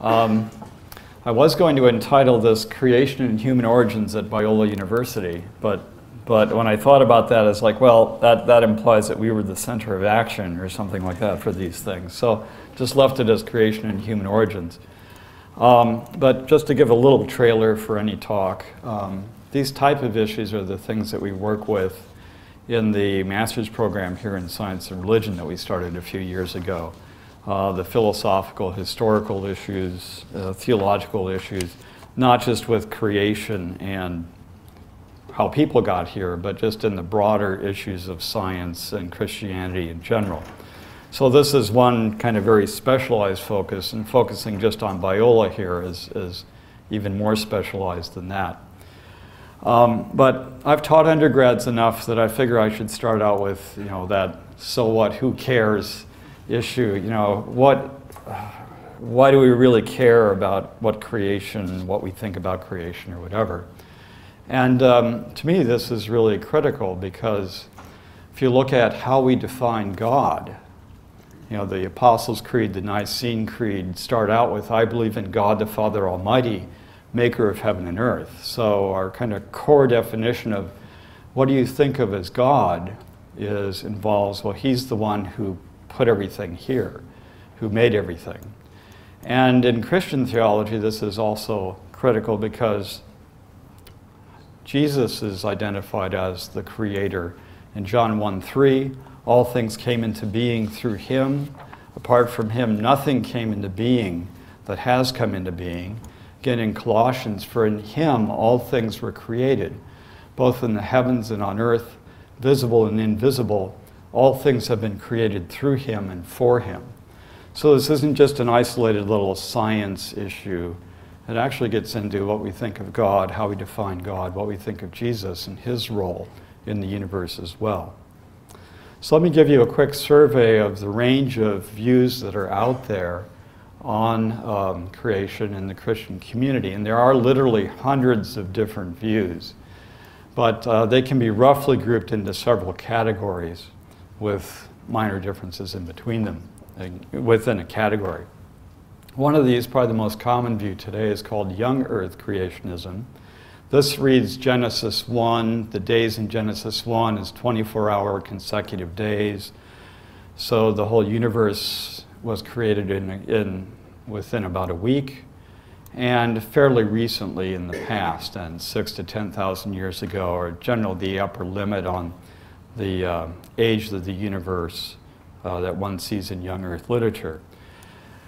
I was going to entitle this Creation and Human Origins at Biola University, but when I thought about that, it's like, well, that implies that we were the center of action or something like that for these things. So just left it as Creation and Human Origins. But just to give a little trailer for any talk, these type of issues are the things that we work with in the master's program here in Science and Religion that we started a few years ago. The philosophical, historical issues, theological issues, not just with creation and how people got here, but just in the broader issues of science and Christianity in general. So this is one kind of very specialized focus, and focusing just on Biola here is even more specialized than that. But I've taught undergrads enough that I figure I should start out with, that so what, who cares issue. Why do we really care about what creation, what we think about creation or whatever? And to me, this is really critical because if you look at how we define God, the Apostles' Creed, the Nicene Creed start out with, I believe in God the Father Almighty, maker of heaven and earth. So our kind of core definition of what do you think of as God involves, well, he's the one who put everything here, who made everything. And in Christian theology, this is also critical because Jesus is identified as the creator. In John 1:3, all things came into being through him. Apart from him, nothing came into being that has come into being. Again, in Colossians, for in him all things were created, both in the heavens and on earth, visible and invisible. All things have been created through him and for him. So this isn't just an isolated little science issue. It actually gets into what we think of God, how we define God, what we think of Jesus and his role in the universe as well. So let me give you a quick survey of the range of views that are out there on creation in the Christian community. And there are literally hundreds of different views, but they can be roughly grouped into several categories with minor differences in between them within a category. One of these, probably the most common view today, is called young earth creationism. This reads Genesis 1, the days in Genesis 1 is 24-hour consecutive days. So the whole universe was created within about a week, and fairly recently in the past, and 6,000 to 10,000 years ago, are generally the upper limit on the age of the universe that one sees in young earth literature.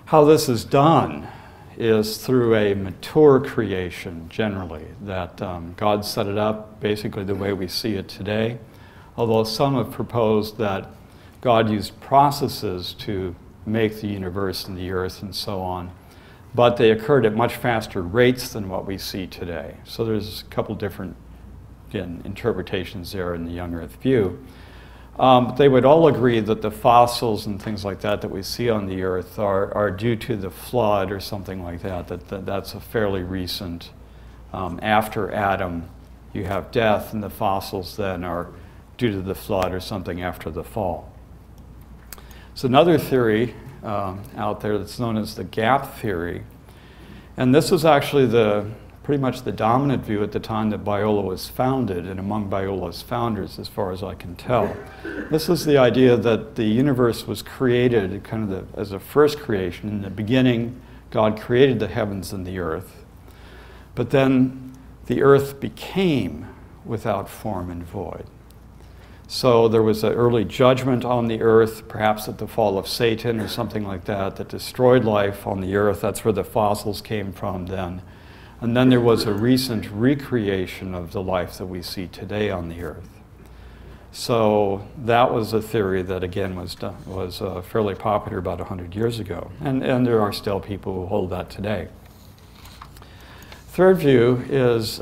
How this is done is through a mature creation, generally, that God set it up basically the way we see it today, although some have proposed that God used processes to make the universe and the earth and so on, but they occurred at much faster rates than what we see today. So there's a couple different interpretations there in the young earth view. They would all agree that the fossils and things like that we see on the earth are due to the flood or something like that, that's a fairly recent, after Adam you have death, and the fossils then are due to the flood or something after the fall. So another theory out there that's known as the gap theory, and this was actually pretty much the dominant view at the time that Biola was founded, and among Biola's founders, as far as I can tell. This is the idea that the universe was created kind of as a first creation. In the beginning, God created the heavens and the earth, but then the earth became without form and void. So there was an early judgment on the earth, perhaps at the fall of Satan or something like that, that destroyed life on the earth. That's where the fossils came from then. And then there was a recent recreation of the life that we see today on the earth. So that was a theory that, again, was fairly popular about 100 years ago. And there are still people who hold that today. Third view is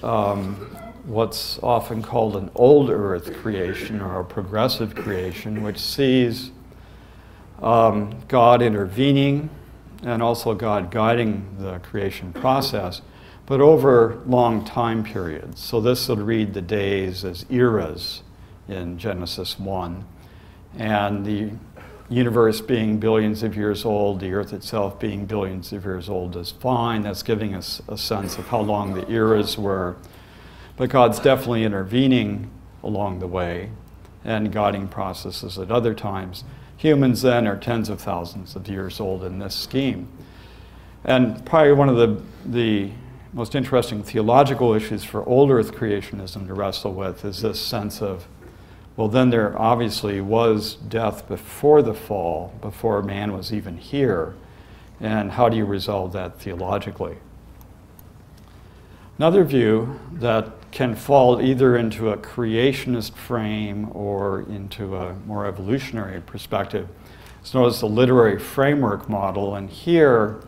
what's often called an old earth creation or a progressive creation, which sees God intervening and also God guiding the creation process, but over long time periods. So this would read the days as eras in Genesis 1. And the universe being billions of years old, the Earth itself being billions of years old is fine. That's giving us a sense of how long the eras were. But God's definitely intervening along the way and guiding processes at other times. Humans then are tens of thousands of years old in this scheme. And probably one of the most interesting theological issues for old Earth creationism to wrestle with is this sense of, well, then there obviously was death before the fall, before man was even here. And how do you resolve that theologically? Another view that can fall either into a creationist frame or into a more evolutionary perspective is known as the literary framework model. And here,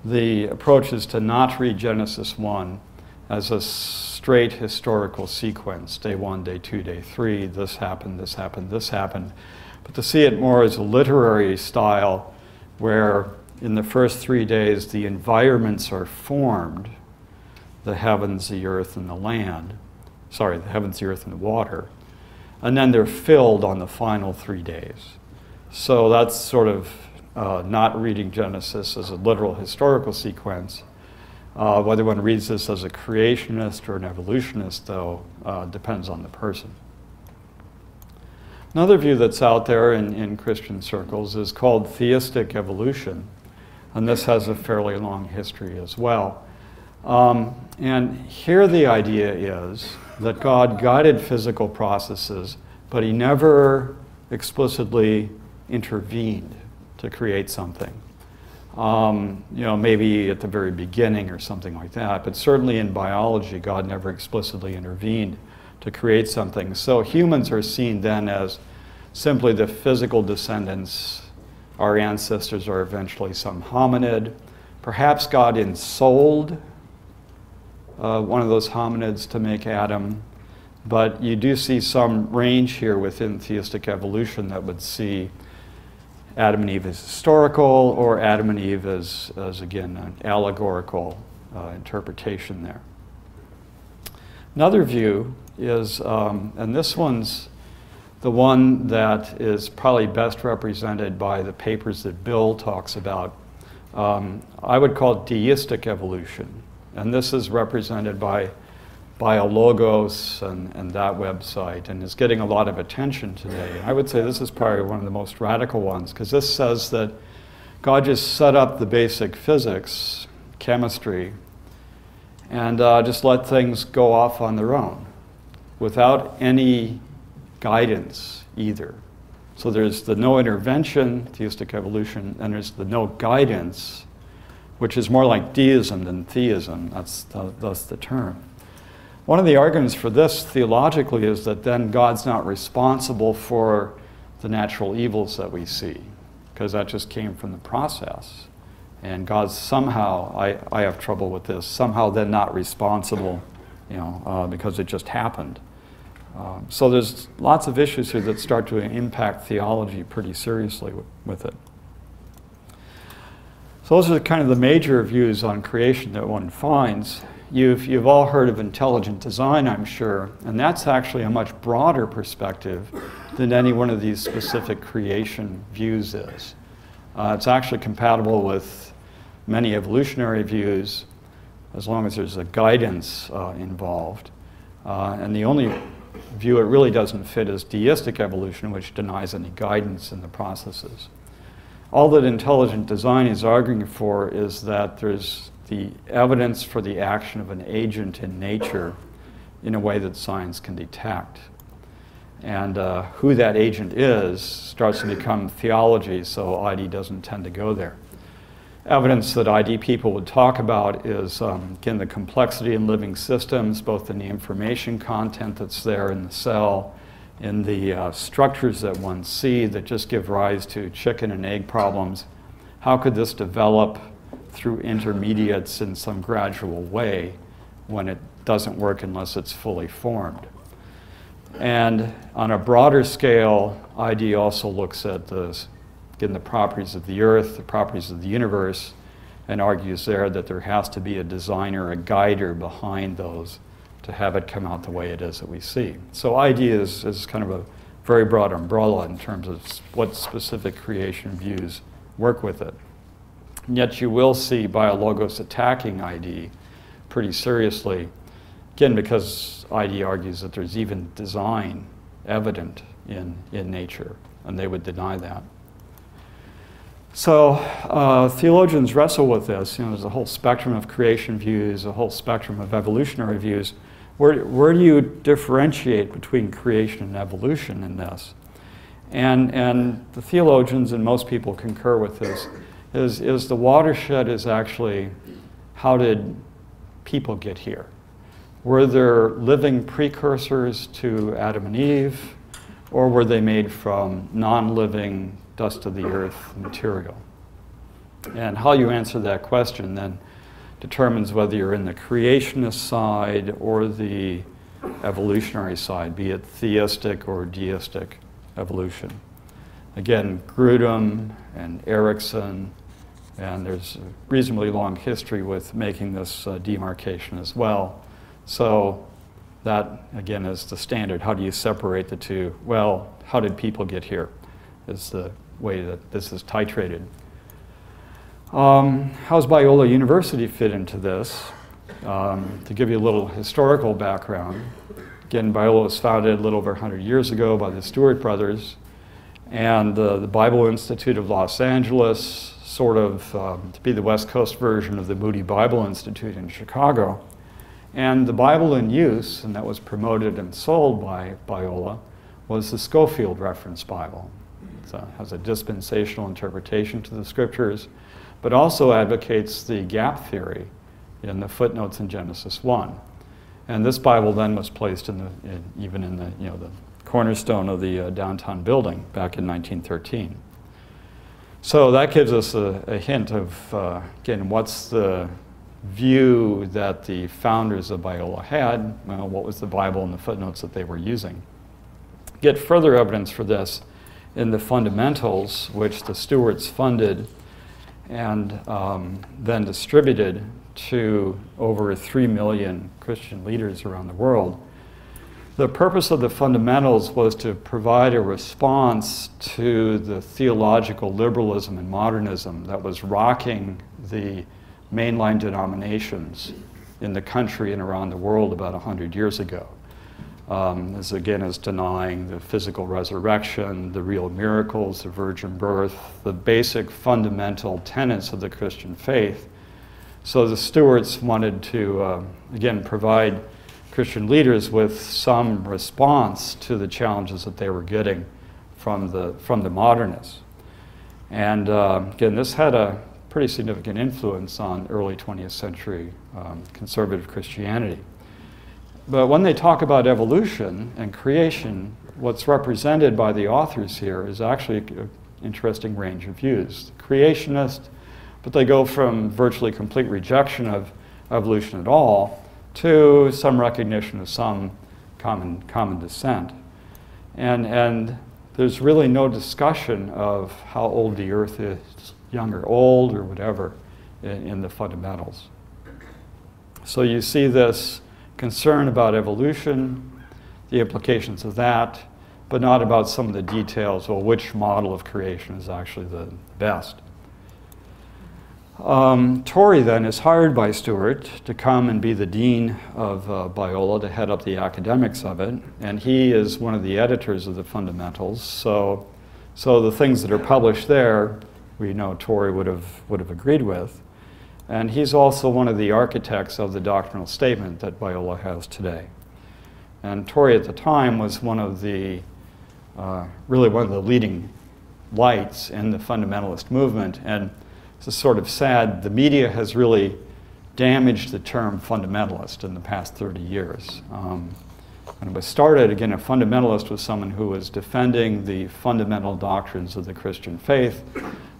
the approach is to not read Genesis 1 as a straight historical sequence, day 1, day 2, day 3, this happened, this happened, this happened, but to see it more as a literary style where in the first 3 days the environments are formed, the heavens, the earth, and the land. Sorry, the heavens, the earth, and the water. And then they're filled on the final 3 days. So that's sort of not reading Genesis as a literal historical sequence. Whether one reads this as a creationist or an evolutionist, though, depends on the person. Another view that's out there in Christian circles is called theistic evolution. And this has a fairly long history as well. And here the idea is that God guided physical processes, but he never explicitly intervened to create something. Maybe at the very beginning or something like that, but certainly in biology, God never explicitly intervened to create something. So humans are seen then as simply the physical descendants. Our ancestors are eventually some hominid. Perhaps God ensouled one of those hominids to make Adam, but you do see some range here within theistic evolution that would see Adam and Eve as historical, or Adam and Eve as again, an allegorical interpretation there. Another view is, and this one's the one that is probably best represented by the papers that Bill talks about, I would call it deistic evolution. And this is represented by Biologos and that website, and is getting a lot of attention today. I would say this is probably one of the most radical ones, because this says that God just set up the basic physics, chemistry, and just let things go off on their own without any guidance either. So there's the no intervention, theistic evolution, and there's the no guidance, which is more like deism than theism. That's the term. One of the arguments for this theologically is that then God's not responsible for the natural evils that we see, because that just came from the process. And God's somehow, I have trouble with this, somehow then not responsible, because it just happened. So there's lots of issues here that start to impact theology pretty seriously with it. So those are kind of the major views on creation that one finds. You've all heard of intelligent design, I'm sure, and that's actually a much broader perspective than any one of these specific creation views is. It's actually compatible with many evolutionary views, as long as there's a guidance involved. And the only view it really doesn't fit is deistic evolution, which denies any guidance in the processes. All that intelligent design is arguing for is that there's the evidence for the action of an agent in nature in a way that science can detect. And who that agent is starts to become theology, so ID doesn't tend to go there. Evidence that ID people would talk about is, again, the complexity in living systems, both in the information content that's there in the cell, in the structures that one sees that just give rise to chicken and egg problems. How could this develop through intermediates in some gradual way when it doesn't work unless it's fully formed? And on a broader scale, ID also looks at the properties of the earth, the properties of the universe, and argues there that there has to be a designer, a guider behind those to have it come out the way it is that we see. So ID is kind of a very broad umbrella in terms of what specific creation views work with it. And yet you will see biologos attacking ID pretty seriously, again, because ID argues that there's even design evident in nature, and they would deny that. So theologians wrestle with this. There's a whole spectrum of creation views, a whole spectrum of evolutionary views. Where do you differentiate between creation and evolution in this? And the theologians and most people concur with this, is the watershed is actually, how did people get here? Were there living precursors to Adam and Eve, or were they made from non-living dust of the earth material? And how you answer that question then determines whether you're in the creationist side or the evolutionary side, be it theistic or deistic evolution. Again, Grudem and Erickson, and there's a reasonably long history with making this demarcation as well. So that, again, is the standard. How do you separate the two? Well, how did people get here is the way that this is titrated. How's Biola University fit into this? To give you a little historical background, again, Biola was founded a little over 100 years ago by the Stewart brothers, and the Bible Institute of Los Angeles, sort of to be the West Coast version of the Moody Bible Institute in Chicago. And the Bible in use, and that was promoted and sold by Biola, was the Scofield Reference Bible. It has a dispensational interpretation to the scriptures, but also advocates the gap theory in the footnotes in Genesis 1. And this Bible then was placed even in the cornerstone of the downtown building back in 1913. So that gives us a hint of, again, what's the view that the founders of Biola had. Well, what was the Bible and the footnotes that they were using? Get further evidence for this in the fundamentals, which the Stewarts funded and then distributed to over 3 million Christian leaders around the world. The purpose of the fundamentals was to provide a response to the theological liberalism and modernism that was rocking the mainline denominations in the country and around the world about 100 years ago. This again is denying the physical resurrection, the real miracles, the virgin birth, the basic fundamental tenets of the Christian faith. So the Stewarts wanted to, again, provide Christian leaders with some response to the challenges that they were getting from the modernists. And again, this had a pretty significant influence on early 20th century conservative Christianity. But when they talk about evolution and creation, what's represented by the authors here is actually an interesting range of views. Creationist, but they go from virtually complete rejection of evolution at all to some recognition of some common descent. And there's really no discussion of how old the earth is, young or old or whatever, in the fundamentals. So you see this concern about evolution, the implications of that, but not about some of the details, well, which model of creation is actually the best. Torrey then is hired by Stewart to come and be the dean of Biola, to head up the academics of it, and he is one of the editors of the fundamentals. So the things that are published there, we know Torrey would have agreed with. And he's also one of the architects of the doctrinal statement that Biola has today. And Torrey at the time was one of the, really one of the leading lights in the fundamentalist movement. And it's sort of sad, the media has really damaged the term fundamentalist in the past 30 years. When it was started, again, a fundamentalist was someone who was defending the fundamental doctrines of the Christian faith.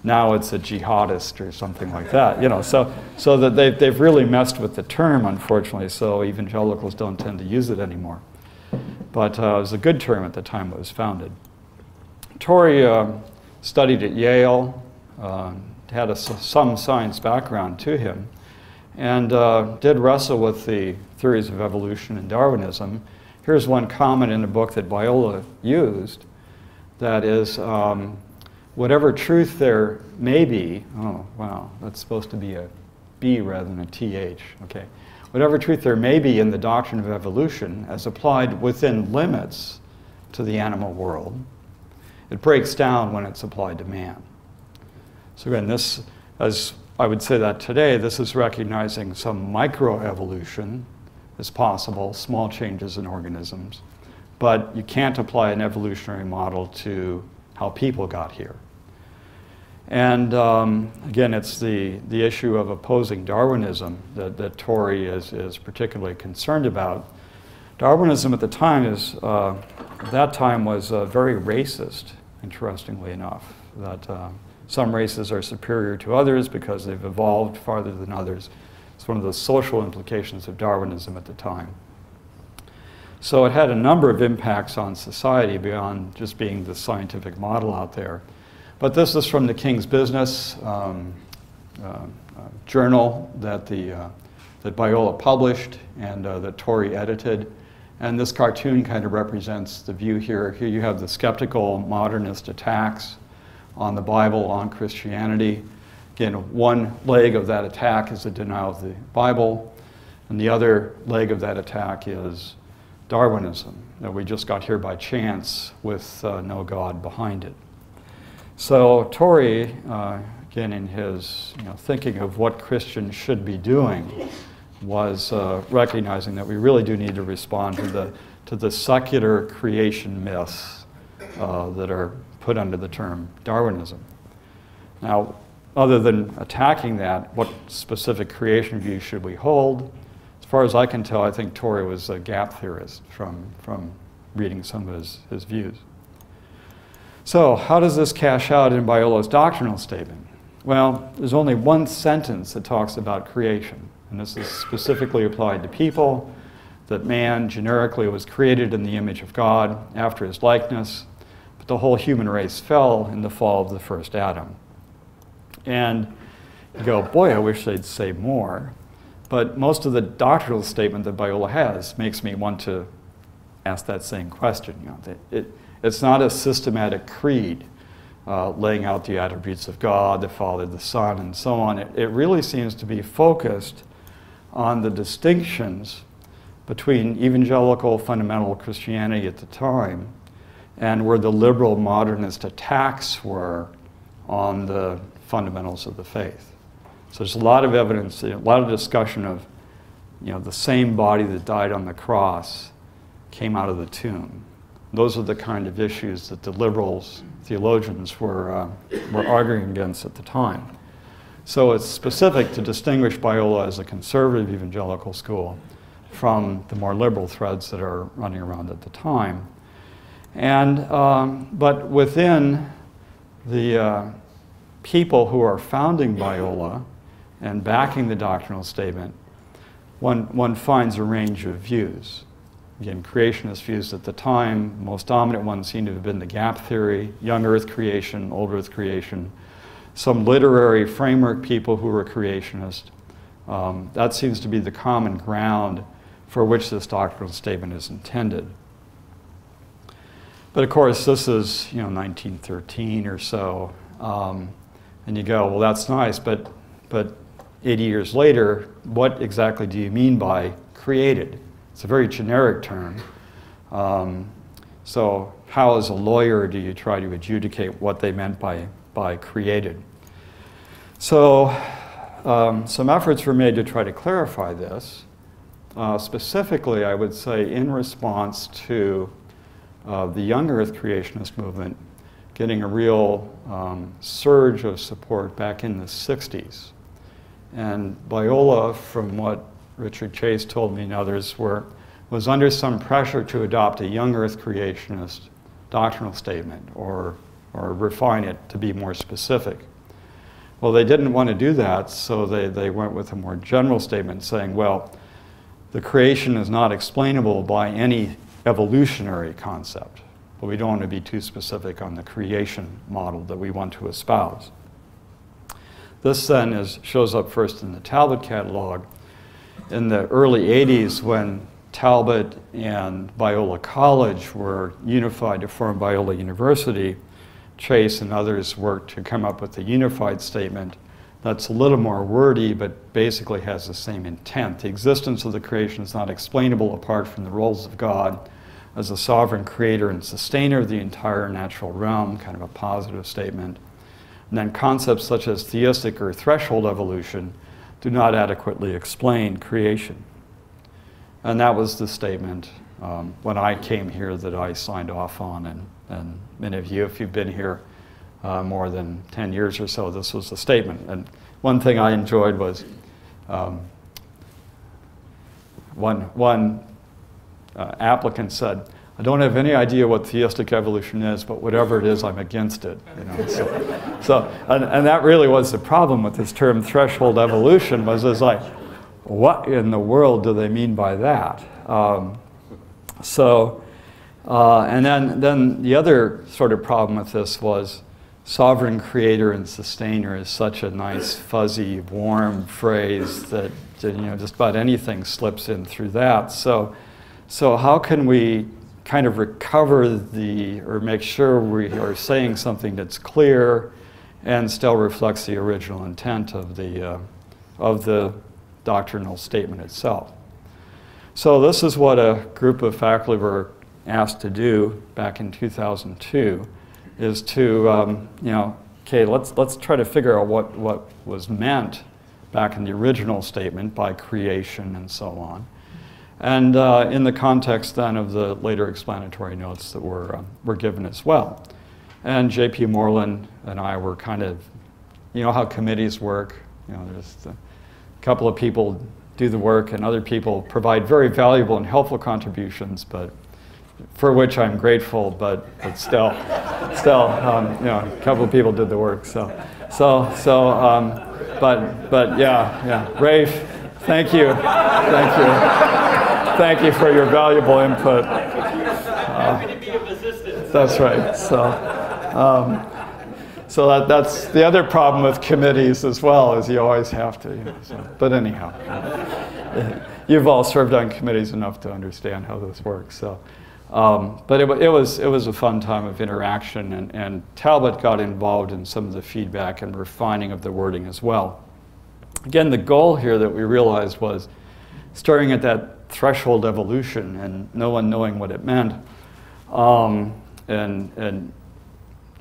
Now it's a jihadist or something like that, so that they've really messed with the term, unfortunately, so evangelicals don't tend to use it anymore. But it was a good term at the time it was founded. Torrey studied at Yale, had some science background to him, and did wrestle with the theories of evolution and Darwinism. Here's one comment in a book that Biola used. That is, whatever truth there may be, oh wow, that's supposed to be a B rather than a TH, okay. Whatever truth there may be in the doctrine of evolution as applied within limits to the animal world, it breaks down when it's applied to man. So again, this, as I would say that today, this is recognizing some microevolution is possible, small changes in organisms, but you can't apply an evolutionary model to how people got here. And again, it's the issue of opposing Darwinism that Torrey is particularly concerned about. Darwinism at the time was very racist, interestingly enough, that some races are superior to others because they've evolved farther than others. It's one of the social implications of Darwinism at the time. So it had a number of impacts on society beyond just being the scientific model out there. But this is from the King's Business journal that Biola published and that Torrey edited. And this cartoon kind of represents the view here. Here you have the skeptical modernist attacks on the Bible, on Christianity. Again, one leg of that attack is a denial of the Bible, and the other leg of that attack is Darwinism, that we just got here by chance with no God behind it. So Torrey, again, in his thinking of what Christians should be doing, was recognizing that we really do need to respond to the secular creation myths that are put under the term Darwinism. Now, other than attacking that, what specific creation view should we hold? As far as I can tell, I think Torrey was a gap theorist from reading some of his views. So how does this cash out in Biola's doctrinal statement? Well, there's only one sentence that talks about creation, and this is specifically applied to people, that man generically was created in the image of God after his likeness, but the whole human race fell in the fall of the first Adam. And you go, boy, I wish they'd say more. But most of the doctrinal statement that Biola has makes me want to ask that same question. It's not a systematic creed laying out the attributes of God, the Father, the Son, and so on. It really seems to be focused on the distinctions between evangelical fundamental Christianity at the time and where the liberal modernist attacks were on the fundamentals of the faith. So there's a lot of evidence, a lot of discussion of, the same body that died on the cross came out of the tomb. Those are the kind of issues that the liberals, theologians, were arguing against at the time. So it's specific to distinguish Biola as a conservative evangelical school from the more liberal threads that are running around at the time. And, but within the people who are founding Biola and backing the doctrinal statement, one finds a range of views. Again, creationist views at the time, the most dominant ones seem to have been the gap theory, young earth creation, old earth creation, some literary framework people who were creationist. That seems to be the common ground for which this doctrinal statement is intended. But of course, this is 1913 or so, and you go, well, that's nice, but 80 years later, what exactly do you mean by created? It's a very generic term. So how, as a lawyer, do you try to adjudicate what they meant by created? So some efforts were made to try to clarify this. Specifically, I would say in response to the young earth creationist movement getting a real surge of support back in the 60s. And Biola, from what Richard Chase told me and others, was under some pressure to adopt a young earth creationist doctrinal statement or refine it to be more specific. Well, they didn't want to do that, so they went with a more general statement saying, well, the creation is not explainable by any evolutionary concept, but we don't want to be too specific on the creation model that we want to espouse. This then shows up first in the Talbot catalog. In the early 80s, when Talbot and Biola College were unified to form Biola University, Chase and others worked to come up with a unified statement that's a little more wordy, but basically has the same intent. The existence of the creation is not explainable apart from the roles of God as a sovereign creator and sustainer of the entire natural realm, kind of a positive statement. And then concepts such as theistic or threshold evolution do not adequately explain creation. And that was the statement when I came here that I signed off on, and many of you, if you've been here more than 10 years or so, this was the statement. And one thing I enjoyed was one applicant said, I don't have any idea what theistic evolution is, but whatever it is, I'm against it. You know? And that really was the problem with this term threshold evolution, was it's like, what in the world do they mean by that? And then the other sort of problem with this was sovereign creator and sustainer is such a nice, fuzzy, warm phrase that just about anything slips in through that. So how can we kind of recover or make sure we are saying something that's clear and still reflects the original intent of the doctrinal statement itself? So this is what a group of faculty were asked to do back in 2002, is to, okay, let's try to figure out what was meant back in the original statement by creation and so on. And in the context then of the later explanatory notes that were given as well. And J.P. Moreland and I were kind of, you know how committees work, there's a couple of people do the work and other people provide very valuable and helpful contributions, but for which I'm grateful, but still, a couple of people did the work. But yeah, Rafe, thank you. Thank you for your valuable input. Happy to be of assistance. That's right. So that's the other problem with committees as well, is you always have to. But anyhow, you've all served on committees enough to understand how this works. But it was a fun time of interaction, and Talbot got involved in some of the feedback and refining of the wording as well. Again, the goal here that we realized was starting at that threshold evolution and no one knowing what it meant. And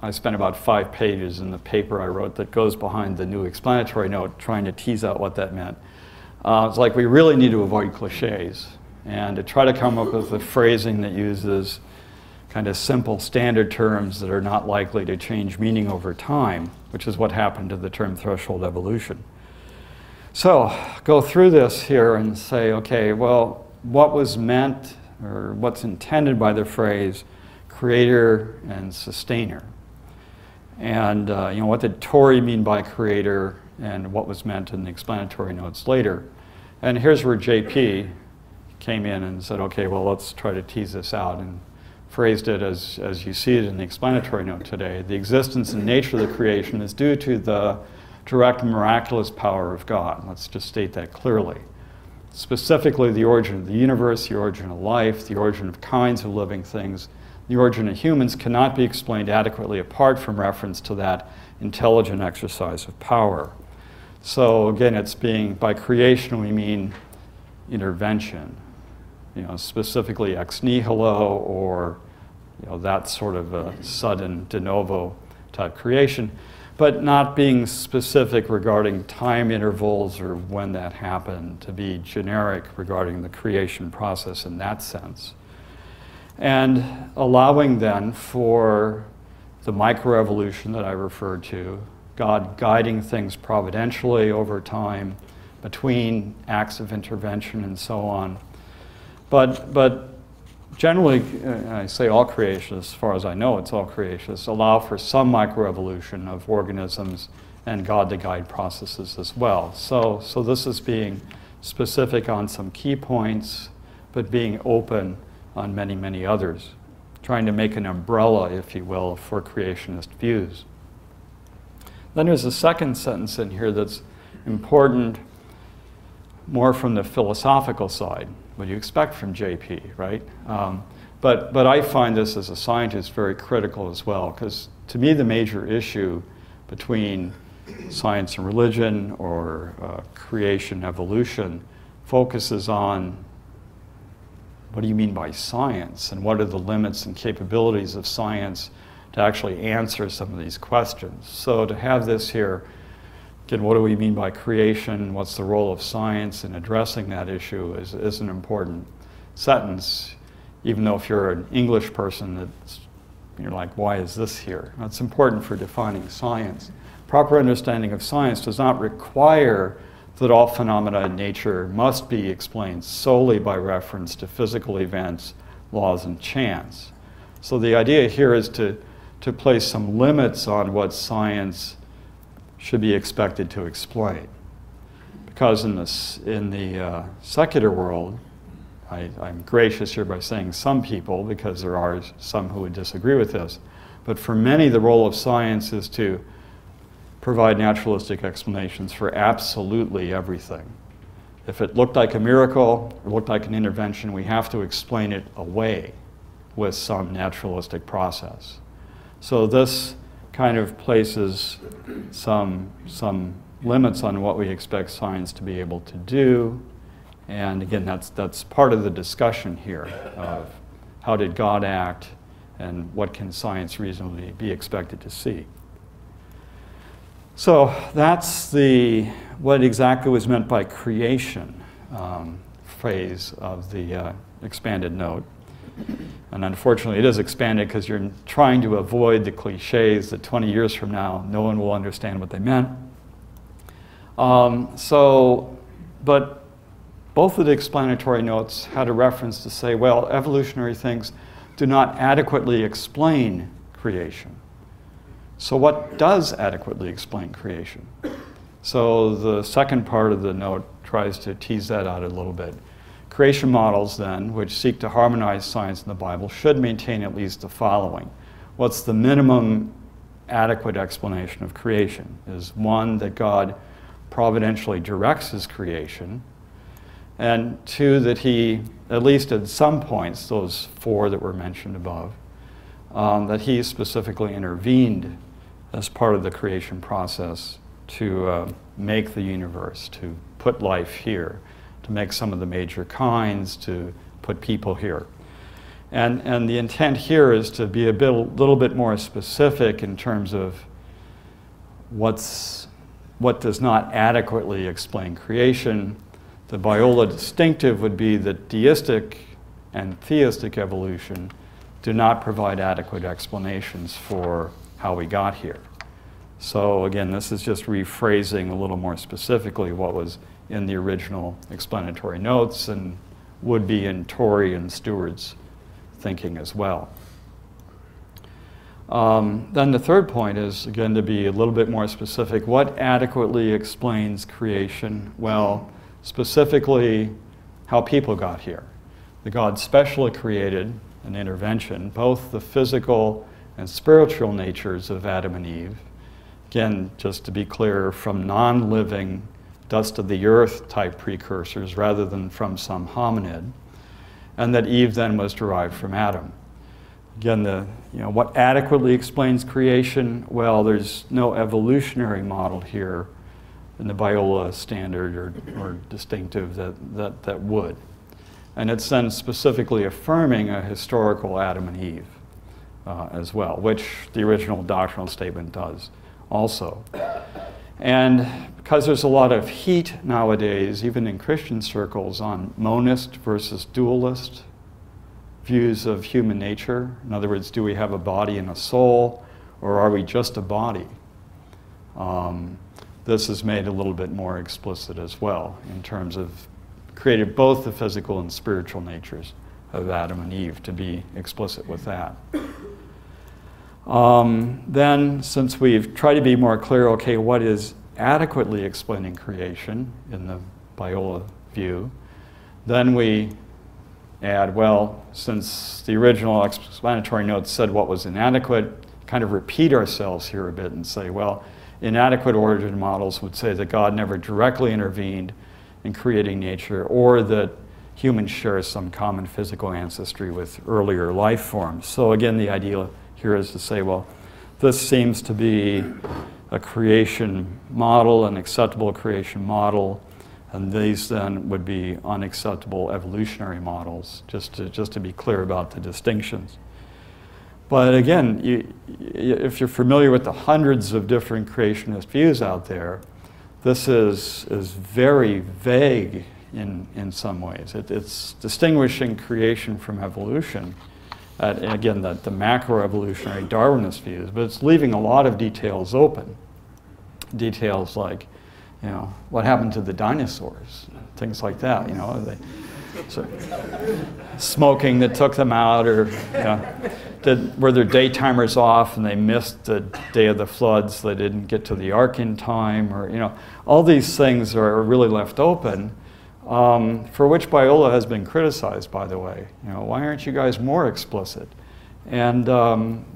I spent about 5 pages in the paper I wrote that goes behind the new explanatory note trying to tease out what that meant. It's like we really need to avoid cliches and to try to come up with a phrasing that uses kind of simple standard terms that are not likely to change meaning over time, which is what happened to the term threshold evolution. So go through this here and say, okay, well, what was meant or what's intended by the phrase creator and sustainer? And what did Torrey mean by creator and what was meant in the explanatory notes later? And here's where JP came in and said, okay, well, let's try to tease this out, and phrased it as you see it in the explanatory note today. The existence and nature of the creation is due to the direct miraculous power of God. Let's just state that clearly. Specifically, the origin of the universe, the origin of life, the origin of kinds of living things, the origin of humans cannot be explained adequately apart from reference to that intelligent exercise of power. So again, it's by creation we mean intervention, specifically ex nihilo, or that sort of a sudden de novo type creation, but not being specific regarding time intervals or when that happened, to be generic regarding the creation process in that sense. And allowing then for the microevolution that I referred to, God guiding things providentially over time between acts of intervention and so on. But generally, I say all creationists, as far as I know, it's all creationists, allow for some microevolution of organisms and God to guide processes as well. So this is being specific on some key points, but being open on many, many others, trying to make an umbrella, if you will, for creationist views. Then there's a second sentence in here that's important, more from the philosophical side. what do you expect from JP, right? But I find this as a scientist very critical as well, because to me the major issue between science and religion, or creation, evolution, focuses on what do you mean by science, and what are the limits and capabilities of science to actually answer some of these questions. So to have this here, again, what do we mean by creation? What's the role of science in addressing that issue is an important sentence, even though if you're an English person, you're like, why is this here? It's important for defining science. Proper understanding of science does not require that all phenomena in nature must be explained solely by reference to physical events, laws, and chance. So the idea here is to place some limits on what science should be expected to explain. Because in the secular world, I'm gracious here by saying some people, because there are some who would disagree with this, but for many the role of science is to provide naturalistic explanations for absolutely everything. If it looked like a miracle or looked like an intervention, we have to explain it away with some naturalistic process. So this kind of places some limits on what we expect science to be able to do. And again, that's part of the discussion here of how did God act and what can science reasonably be expected to see. So that's what exactly was meant by creation phrase of the expanded note. And unfortunately, it is expanded because you're trying to avoid the cliches that 20 years from now, no one will understand what they meant. But both of the explanatory notes had a reference to say, well, evolutionary things do not adequately explain creation. So what does adequately explain creation? So the second part of the note tries to tease that out a little bit. Creation models, then, which seek to harmonize science and the Bible, should maintain at least the following. What's the minimum adequate explanation of creation? Is one, that God providentially directs his creation, and two, that he, at least at some points, those four that were mentioned above, that he specifically intervened as part of the creation process to make the universe, to put life here, to make some of the major kinds, to put people here. And the intent here is to be little bit more specific in terms of what does not adequately explain creation. The Biola distinctive would be that deistic and theistic evolution do not provide adequate explanations for how we got here. So again, this is just rephrasing a little more specifically what was in the original explanatory notes and would be in Torrey and Stewart's thinking as well. Then the third point is, again, to be a little bit more specific. What adequately explains creation? Well, specifically, how people got here. The God specially created an intervention, both the physical and spiritual natures of Adam and Eve. Again, just to be clear, from non-living, dust of the earth type precursors rather than from some hominid, and that Eve then was derived from Adam. Again, what adequately explains creation? Well, there's no evolutionary model here in the Biola standard or distinctive that would. And it's then specifically affirming a historical Adam and Eve as well, which the original doctrinal statement does also. And because there's a lot of heat nowadays, even in Christian circles, on monist versus dualist views of human nature. In other words, do we have a body and a soul, or are we just a body? This is made a little bit more explicit as well in terms of created both the physical and spiritual natures of Adam and Eve, to be explicit with that. Then, since we've tried to be more clear, okay, what is adequately explaining creation in the Biola view, then we add, well, since the original explanatory notes said what was inadequate, kind of repeat ourselves here a bit and say, well, inadequate origin models would say that God never directly intervened in creating nature, or that humans share some common physical ancestry with earlier life forms. So again, the idea here is to say, well, this seems to be a creation model, an acceptable creation model, and these then would be unacceptable evolutionary models, just to be clear about the distinctions. But again, if you're familiar with the hundreds of different creationist views out there, this is very vague in some ways. It's distinguishing creation from evolution. And again, the macroevolutionary Darwinist views, but it's leaving a lot of details open. Details like, you know, what happened to the dinosaurs, things like that, you know. Smoking that took them out, or you know, were their day timers off and they missed the day of the flood, so they didn't get to the ark in time, or you know, all these things are really left open, for which Biola has been criticized, by the way. You know, why aren't you guys more explicit? And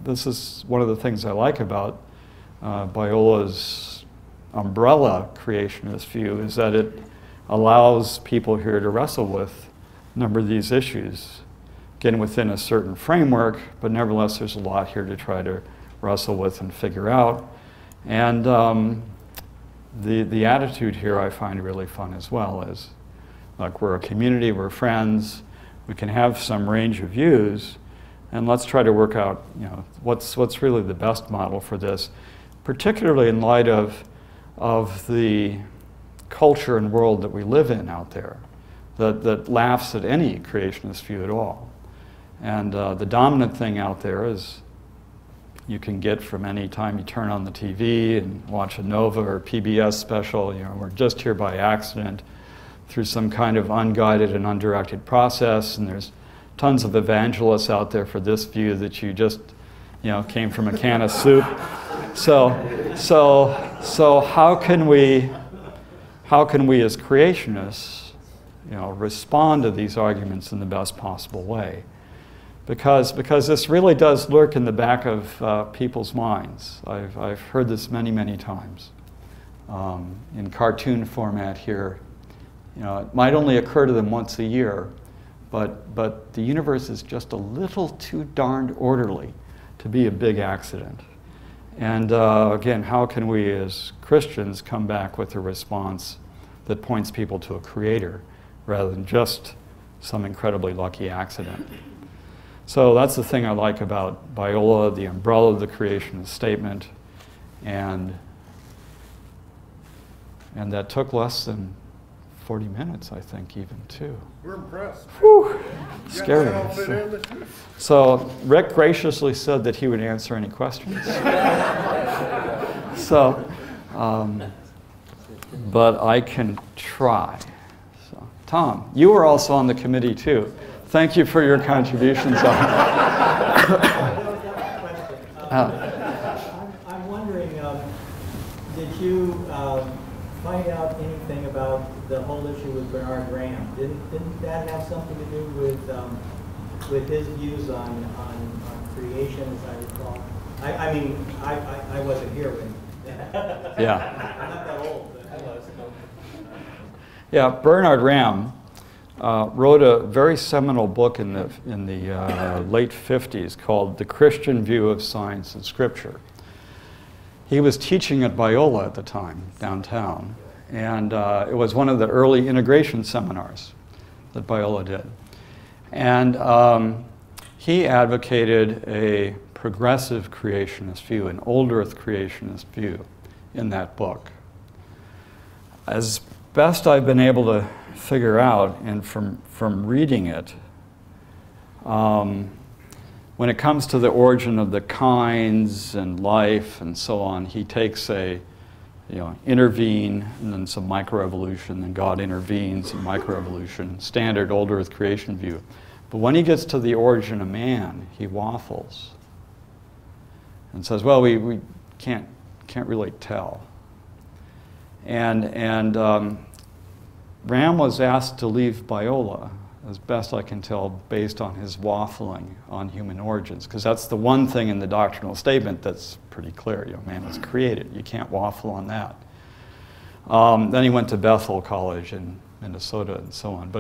this is one of the things I like about Biola's umbrella creationist view, is that it allows people here to wrestle with a number of these issues, again within a certain framework, but nevertheless there's a lot here to try to wrestle with and figure out. And the attitude here I find really fun as well. Is like, we're a community, we're friends, we can have some range of views, and let's try to work out, you know, what's really the best model for this, particularly in light of the culture and world that we live in out there, that laughs at any creationist view at all. And the dominant thing out there is you can get from any time you turn on the TV and watch a Nova or PBS special, you know, we're just here by accident through some kind of unguided and undirected process, and there's tons of evangelists out there for this view that you just, you know, came from a can of soup. So how can we as creationists, you know, respond to these arguments in the best possible way? Because this really does lurk in the back of people's minds. I've heard this many times in cartoon format here. You know, it might only occur to them once a year, but the universe is just a little too darned orderly to be a big accident. And again, how can we as Christians come back with a response that points people to a creator rather than just some incredibly lucky accident? So that's the thing I like about Biola, the umbrella of the creationist statement, and that took less than 40 minutes, I think, even, too. We're impressed. Whew. Scary. So Rick graciously said that he would answer any questions. So, but I can try. So, Tom, you were also on the committee, too. Thank you for your contributions. I'm wondering, did you find out anything about the whole issue with Bernard Graham? Didn't that have something to do with his views on creation, as I recall? I mean, I wasn't here when. Yeah. I'm not that old, but I was. Yeah, Bernard Graham wrote a very seminal book in the late 50s called The Christian View of Science and Scripture. He was teaching at Biola at the time, downtown, and it was one of the early integration seminars that Biola did. And he advocated a progressive creationist view, an old earth creationist view in that book. As best I've been able to figure out, and from reading it, when it comes to the origin of the kinds and life and so on, he takes intervene, and then some microevolution, then God intervenes and microevolution, standard old earth creation view. But when he gets to the origin of man, he waffles and says, well, we can't really tell. And Ram was asked to leave Biola, as best I can tell, based on his waffling on human origins, because that's the one thing in the doctrinal statement that's pretty clear. You know, man was created. You can't waffle on that. Then he went to Bethel College in Minnesota and so on.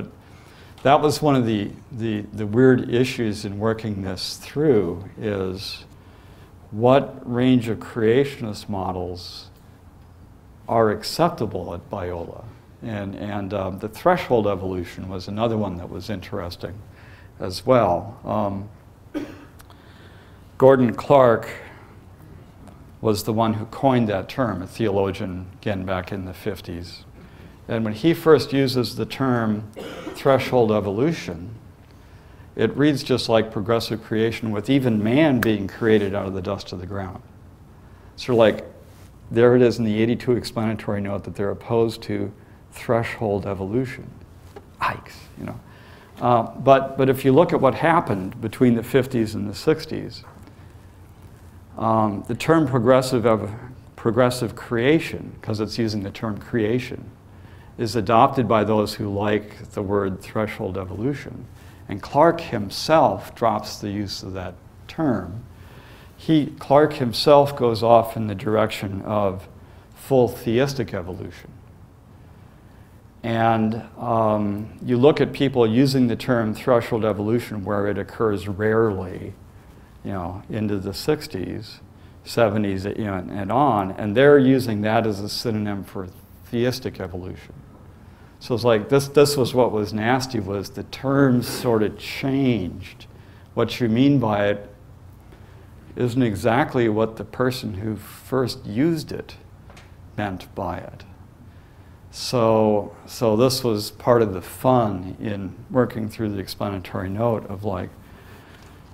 that was one of the weird issues in working this through, is what range of creationist models are acceptable at Biola. And the threshold evolution was another one that was interesting as well. Gordon Clark was the one who coined that term, a theologian, again, back in the 50s. And when he first uses the term threshold evolution, it reads just like progressive creation, with even man being created out of the dust of the ground. Sort of like, there it is in the 82 explanatory note that they're opposed to threshold evolution. Yikes, you know. But if you look at what happened between the 50s and the 60s, the term progressive creation, because it's using the term creation, is adopted by those who like the word threshold evolution. And Clark himself drops the use of that term. Clark himself goes off in the direction of full theistic evolution. And you look at people using the term threshold evolution where it occurs rarely, you know, into the 60s, 70s, you know, and on, and they're using that as a synonym for theistic evolution. So it's like this was what was nasty, was the terms sort of changed. What you mean by it isn't exactly what the person who first used it meant by it. So this was part of the fun in working through the explanatory note of like,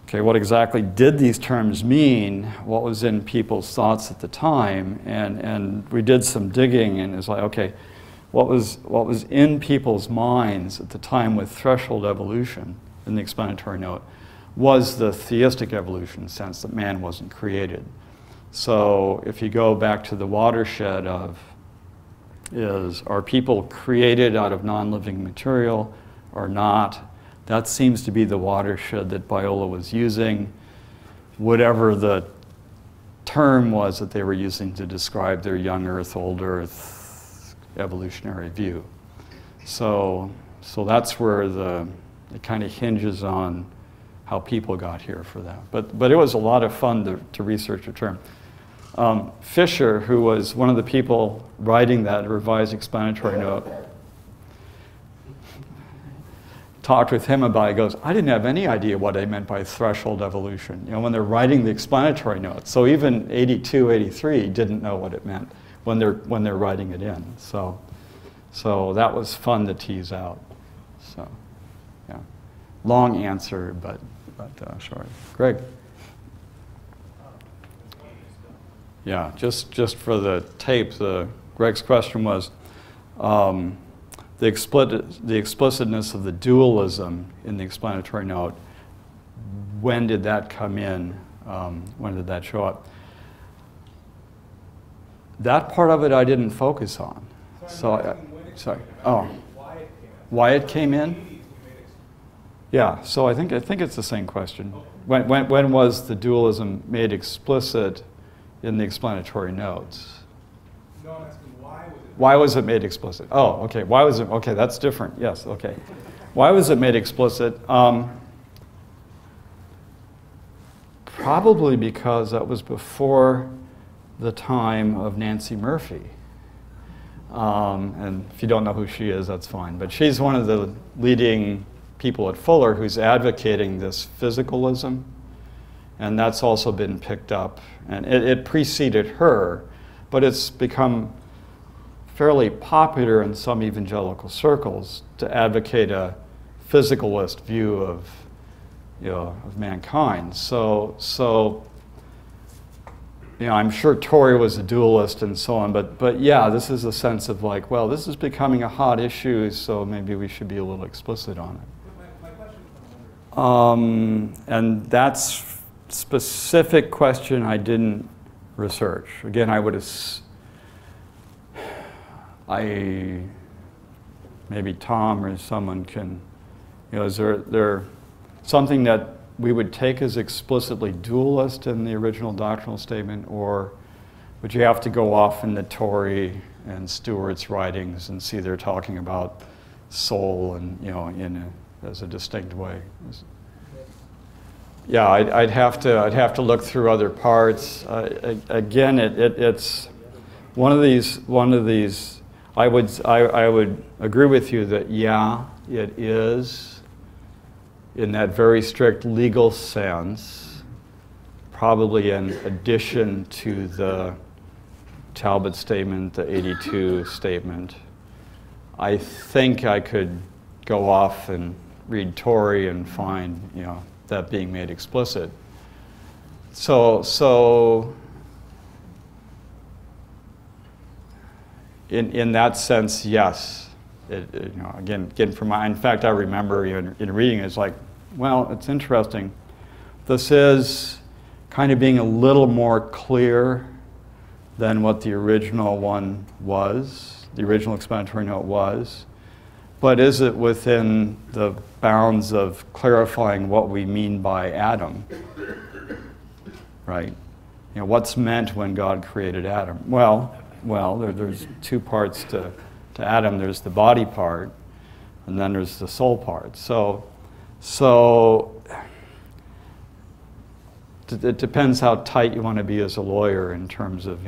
okay, what exactly did these terms mean? What was in people's thoughts at the time? And we did some digging, and it's like, okay, what was in people's minds at the time with threshold evolution in the explanatory note was the theistic evolution sense that man wasn't created. So if you go back to the watershed of, are people created out of non-living material or not? That seems to be the watershed that Biola was using, whatever the term was that they were using to describe their young Earth, old Earth evolutionary view. So that's where it kind of hinges on how people got here for that. But it was a lot of fun to research the term. Fisher, who was one of the people writing that revised explanatory note, talked with him about it. He goes, I didn't have any idea what they meant by threshold evolution, you know, when they're writing the explanatory note. So even 82, 83 didn't know what it meant when they're writing it in. So that was fun to tease out. So, yeah. Long answer, but short. Greg? Yeah, just for the tape, Greg's question was, the explicitness of the dualism in the explanatory note, when did that come in? When did that show up? That part of it I didn't focus on. Sorry. Oh, why it came in? Yeah. So I think it's the same question. When was the dualism made explicit in the explanatory notes? No, I'm asking why was it made explicit? Oh, okay. Why was it? Okay, that's different. Yes. Okay. Why was it made explicit? Probably because that was before the time of Nancy Murphy. And if you don't know who she is, that's fine. But she's one of the leading people at Fuller who's advocating this physicalism. And that's also been picked up. And it preceded her, but it's become fairly popular in some evangelical circles to advocate a physicalist view of, you know, of mankind. So you know, I'm sure Torrey was a dualist and so on, but yeah, this is a sense of like, well, this is becoming a hot issue, so maybe we should be a little explicit on it. My question is and that's specific question I didn't research. Again, maybe Tom or someone can, you know, is there something that we would take as explicitly dualist in the original doctrinal statement, or would you have to go off in the Torrey and Stewart's writings and see they're talking about soul and, you know, in as a distinct way. Yeah, I'd have to look through other parts. Again, it's one of these. I would agree with you that yeah, it is in that very strict legal sense, probably in addition to the Talbot statement, the 82 statement. I think I could go off and read Torrey and find, that being made explicit. So in that sense, yes. Again, in fact, I remember in reading it, it's like, well, it's interesting. This is kind of being a little more clear than what the original one was, the original explanatory note was. But is it within the bounds of clarifying what we mean by Adam? Right? What's meant when God created Adam? Well, there's two parts to Adam. There's the body part, and then there's the soul part. So it depends how tight you want to be as a lawyer in terms of,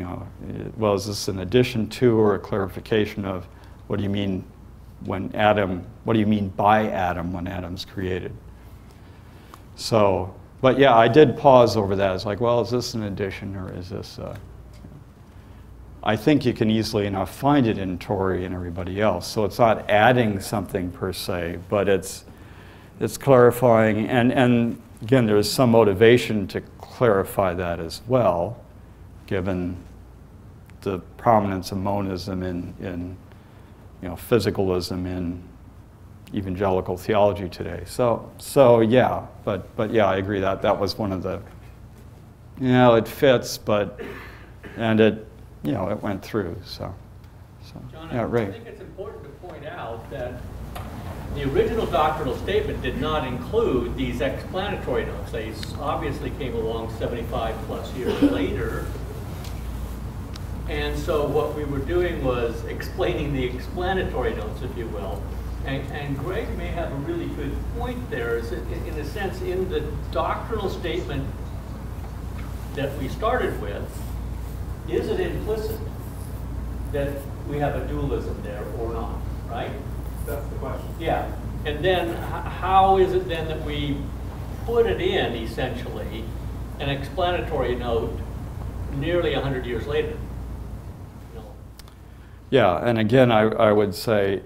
well, is this an addition to or a clarification of what do you mean when Adam, what do you mean by Adam when Adam's created? So, but yeah, I did pause over that. It's like, well, is this an addition or is this, I think you can easily enough find it in Torrey and everybody else. So it's not adding something per se, but it's clarifying, and again, there's some motivation to clarify that as well, given the prominence of monism in physicalism in evangelical theology today. So yeah, but yeah, I agree that was one of the, it fits, and it went through. So John, yeah, Ray. I think it's important to point out that the original doctrinal statement did not include these explanatory notes. They obviously came along 75 plus years later. And so what we were doing was explaining the explanatory notes, if you will. And Greg may have a really good point there. Is in a sense, in the doctrinal statement that we started with, is it implicit that we have a dualism there or not, right? That's the question. Yeah. And then how is it then that we put it in, essentially, an explanatory note nearly 100 years later? Yeah, and again, I would say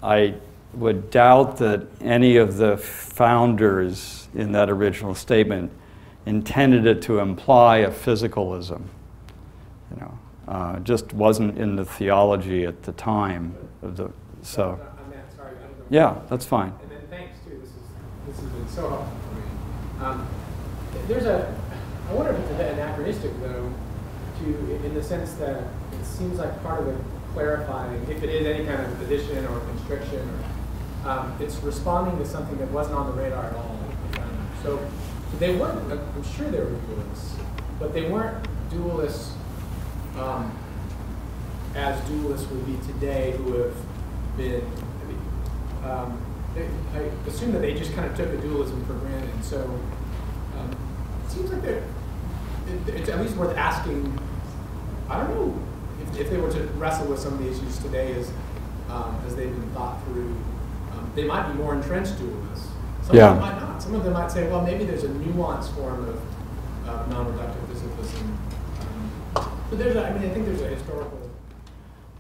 I would doubt that any of the founders in that original statement intended it to imply a physicalism. Just wasn't in the theology at the time of the so. Sorry, Yeah, that's fine. And then thanks too. This has been so helpful for me. I wonder if it's a bit anachronistic though, in the sense that it seems like part of the clarifying, if it is any kind of addition or constriction, it's responding to something that wasn't on the radar at all. So they weren't, I'm sure they were dualists, but they weren't dualists as dualists would be today who have been, I assume that they just kind of took a dualism for granted. So it seems like it's at least worth asking, I don't know, if they were to wrestle with some of the issues today as they've been thought through, they might be more entrenched dualists. Some of them might not. Some of them might say, well, maybe there's a nuanced form of non-reductive physicalism. But I think there's a historical.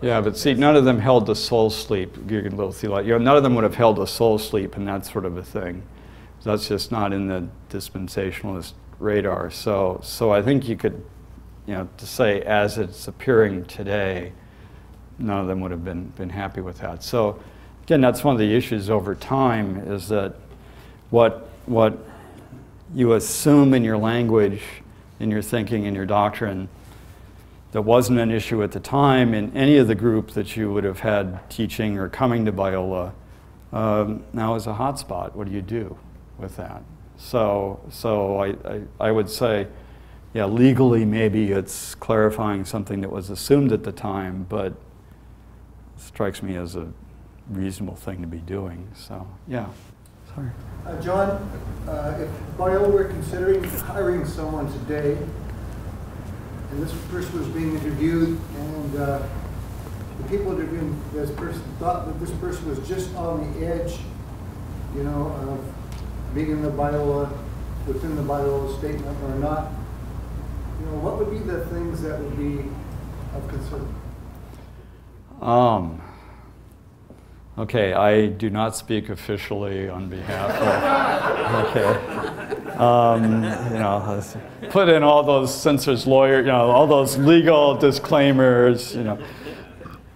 Yeah, but see, none of them held the soul sleep. You're a little theological. None of them would have held a soul sleep and that sort of a thing. That's just not in the dispensationalist radar. So I think you could, to say as it's appearing today, none of them would have been happy with that. So again, that's one of the issues over time is that what you assume in your language, in your thinking, in your doctrine, that wasn't an issue at the time in any of the group that you would have had teaching or coming to Biola, now is a hotspot. What do you do with that? So I would say, yeah, legally maybe it's clarifying something that was assumed at the time, but it strikes me as a reasonable thing to be doing. So yeah. Sorry. John, if Biola were considering hiring someone today, and this person was being interviewed, and the people interviewing this person thought that this person was just on the edge, you know, of being in the Biola, within the Biola statement or not, you know, what would be the things that would be of concern? Okay, I do not speak officially on behalf of, okay. You know, put in all those censors lawyer, you know, all those legal disclaimers, you know,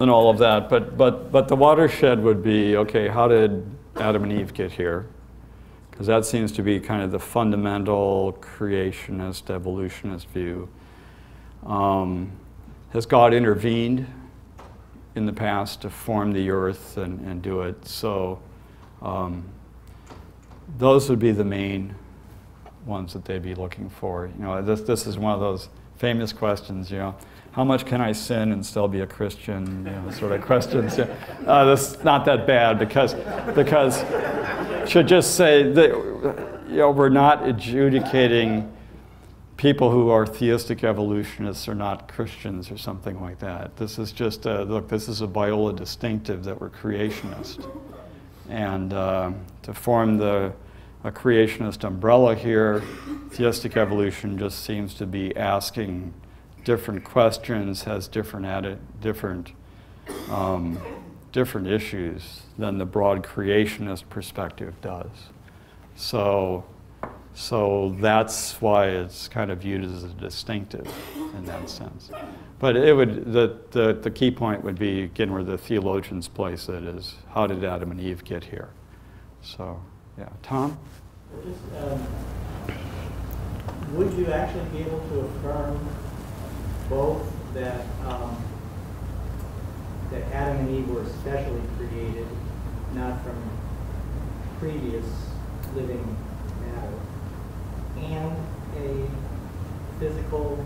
and all of that. But the watershed would be, okay, how did Adam and Eve get here? Because that seems to be kind of the fundamental creationist, evolutionist view. Has God intervened in the past to form the earth and do it? So those would be the main ones that they'd be looking for. You know, this is one of those famous questions, you know, how much can I sin and still be a Christian? You know, sort of questions. Yeah. That's not that bad because should just say that, you know, we're not adjudicating people who are theistic evolutionists are not Christians or something like that. This is just, look, this is a Biola distinctive that we're creationist. And to form a creationist umbrella here, theistic evolution just seems to be asking different questions, has different issues than the broad creationist perspective does. So that's why it's kind of viewed as a distinctive in that sense. But it would, the key point would be, again, where the theologians place it, is how did Adam and Eve get here? So, yeah. Tom? Just, would you actually be able to affirm both that that Adam and Eve were specially created, not from previous living matter, and a physical,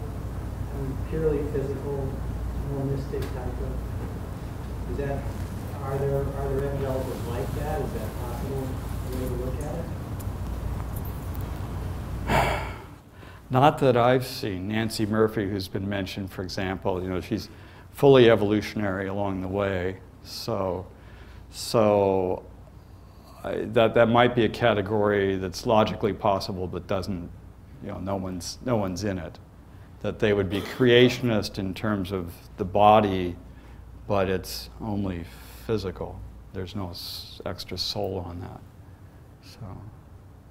purely physical, monistic type of? Is that, are there evangelicals like that? Is that possible way to look at it? Not that I've seen. Nancy Murphy, who's been mentioned, for example, you know, she's fully evolutionary along the way. So that might be a category that's logically possible, but doesn't, you know, no one's in it. That they would be creationist in terms of the body, but it's only physical. There's no extra soul on that. So,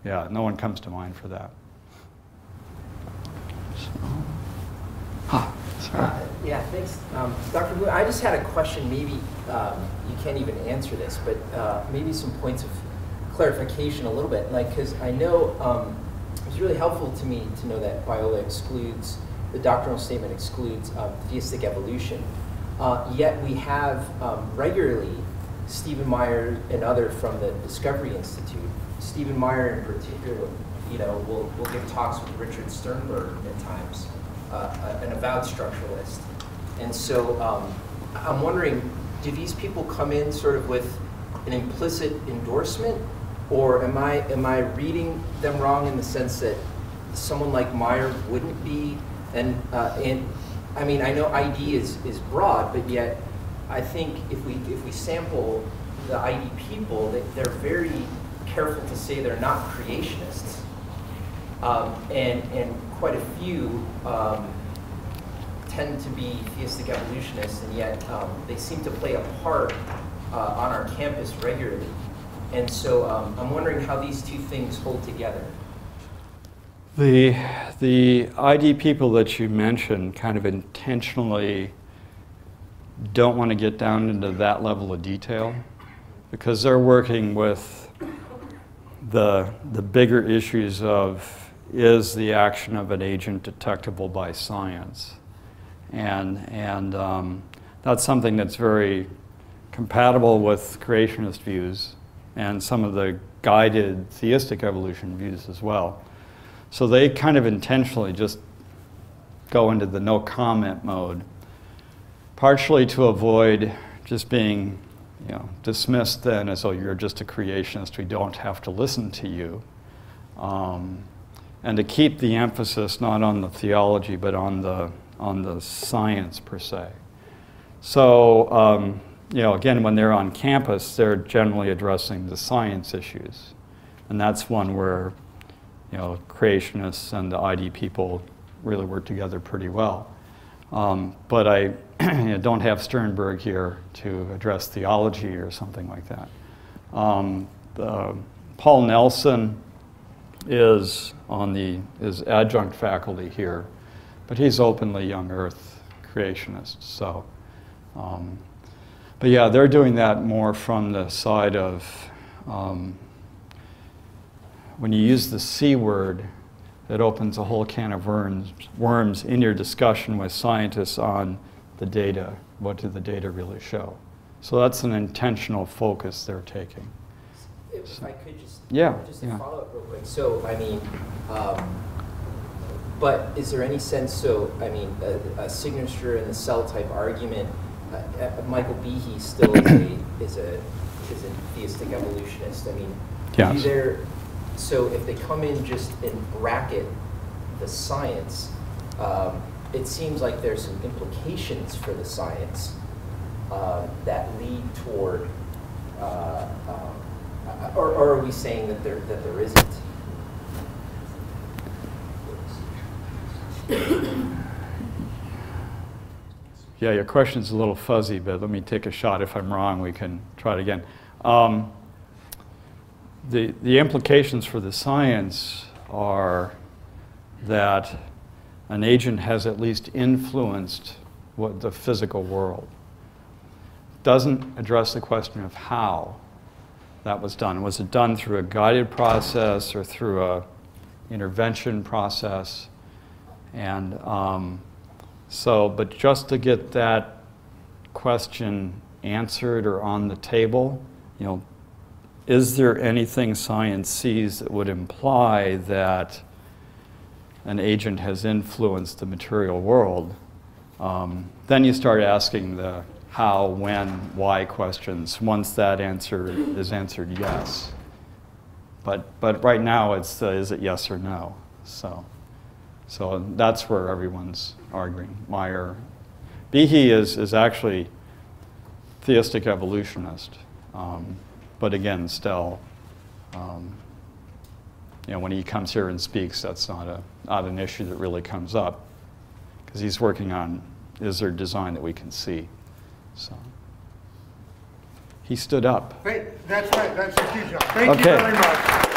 yeah, no one comes to mind for that. Yeah, thanks. Dr. Blue, I just had a question. Maybe you can't even answer this, but maybe some points of clarification a little bit. Like, because I know it was really helpful to me to know that Biola excludes, the doctrinal statement excludes theistic evolution. Yet we have regularly Stephen Meyer and other from the Discovery Institute. Stephen Meyer in particular, you know, will give talks with Richard Sternberg at times, an avowed structuralist. And so I'm wondering, do these people come in sort of with an implicit endorsement, or am I reading them wrong in the sense that someone like Meyer wouldn't be? And I mean, I know ID is broad, but yet I think if we sample the ID people, they're very careful to say they're not creationists. And quite a few tend to be theistic evolutionists, and yet they seem to play a part on our campus regularly. And so I'm wondering how these two things hold together. The ID people that you mentioned kind of intentionally don't want to get down into that level of detail because they're working with the bigger issues of, is the action of an agent detectable by science? And that's something that's very compatible with creationist views and some of the guided theistic evolution views as well. So they kind of intentionally just go into the no comment mode, partially to avoid just being dismissed then as, oh, you're just a creationist, we don't have to listen to you. And to keep the emphasis not on the theology, but on the science per se. So, again, when they're on campus, they're generally addressing the science issues. And that's one where, creationists and the ID people really work together pretty well. But I don't have Sternberg here to address theology or something like that. Paul Nelson is adjunct faculty here, but he's openly young Earth creationist. So, but yeah, they're doing that more from the side of when you use the C word, it opens a whole can of worms in your discussion with scientists on the data. What do the data really show? So that's an intentional focus they're taking. If I could just yeah. follow up real quick. So, I mean, but is there any sense, so, I mean, a signature in the cell type argument, Michael Behe still is a theistic evolutionist. I mean, yes. So if they come in just and bracket the science, it seems like there's some implications for the science that lead toward, or are we saying that there isn't? Yeah, your question's a little fuzzy, but let me take a shot. If I'm wrong, we can try it again. The implications for the science are that an agent has at least influenced the physical world. Doesn't address the question of how that was done. Was it done through a guided process or through a intervention process? And but just to get that question answered or on the table, is there anything science sees that would imply that an agent has influenced the material world? Then you start asking the how, when, why questions once that answer is answered yes. But right now it's is it yes or no? So that's where everyone's arguing. Behe is actually theistic evolutionist. But again, still, when he comes here and speaks, that's not an issue that really comes up, because he's working on, is there design that we can see? So he stood up. Great, that's right. That's a huge job. Thank you very much.